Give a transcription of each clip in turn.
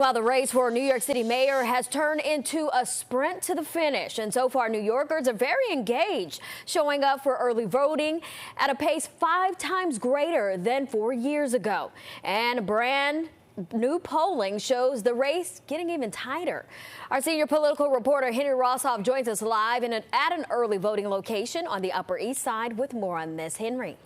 Well, the race for New York City mayor has turned into a sprint to the finish. And so far, New Yorkers are very engaged, showing up for early voting at a pace 5 times greater than 4 years ago. And brand new polling shows the race getting even tighter. Our senior political reporter Henry Rossoff joins us live at an early voting location on the Upper East Side with more on this. Henry.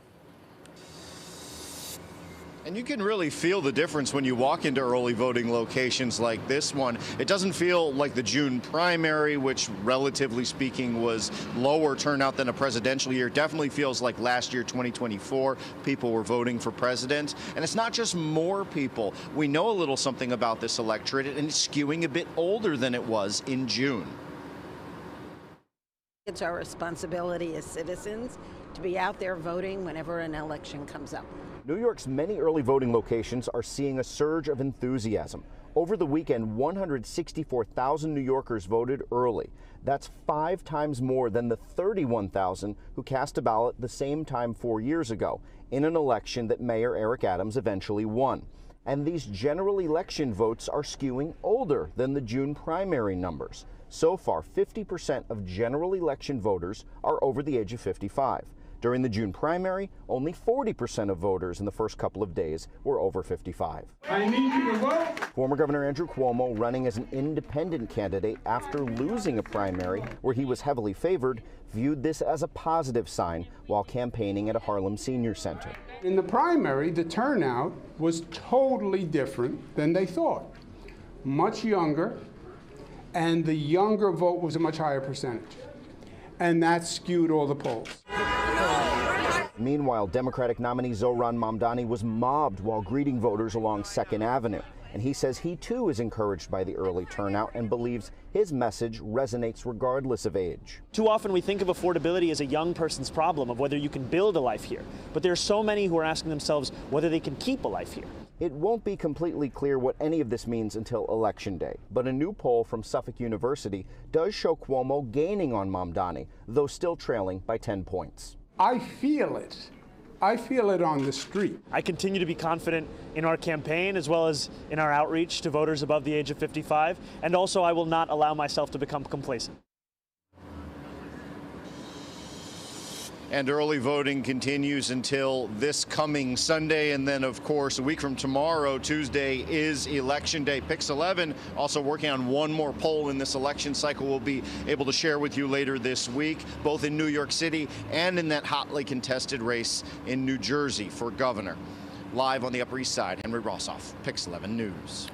And you can really feel the difference when you walk into early voting locations like this one. It doesn't feel like the June primary, which relatively speaking was lower turnout than a presidential year. It definitely feels like last year, 2024, people were voting for president. And it's not just more people. We know a little something about this electorate, and it's skewing a bit older than it was in June. It's our responsibility as citizens to be out there voting whenever an election comes up. New York's many early voting locations are seeing a surge of enthusiasm. Over the weekend, 164,000 New Yorkers voted early. That's 5 times more than the 31,000 who cast a ballot the same time 4 years ago in an election that Mayor Eric Adams eventually won. And these general election votes are skewing older than the June primary numbers. So far, 50% of general election voters are over the age of 55. During the June primary, only 40% of voters in the first couple of days were over 55. I need you to vote. Former Governor Andrew Cuomo, running as an independent candidate after losing a primary where he was heavily favored, viewed this as a positive sign while campaigning at a Harlem senior center. In the primary, the turnout was totally different than they thought. Much younger, and the younger vote was a much higher percentage. And that skewed all the polls. Meanwhile, Democratic nominee Zohran Mamdani was mobbed while greeting voters along 2nd Avenue. And he says he too is encouraged by the early turnout and believes his message resonates regardless of age. Too often we think of affordability as a young person's problem of whether you can build a life here. But there are so many who are asking themselves whether they can keep a life here. It won't be completely clear what any of this means until Election Day, but a new poll from Suffolk University does show Cuomo gaining on Mamdani, though still trailing by 10 points. I feel it. I feel it on the street. I continue to be confident in our campaign as well as in our outreach to voters above the age of 55, and also I will not allow myself to become complacent. And early voting continues until this coming Sunday. And then, of course, a week from tomorrow, Tuesday, is Election Day. Pix 11 also working on one more poll in this election cycle we'll be able to share with you later this week, both in New York City and in that hotly contested race in New Jersey for governor. Live on the Upper East Side, Henry Rossoff, Pix 11 News.